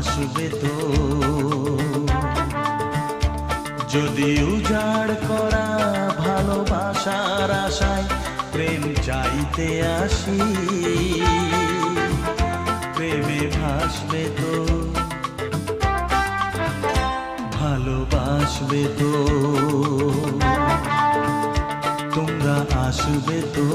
আসবে তো। যদি উজাড় করা ভালোবাসার আশায় প্রেম চাইতে আসি, প্রেমে ভাসবে তো, ভালোবাসবে তো, তোমরা আসবে তো।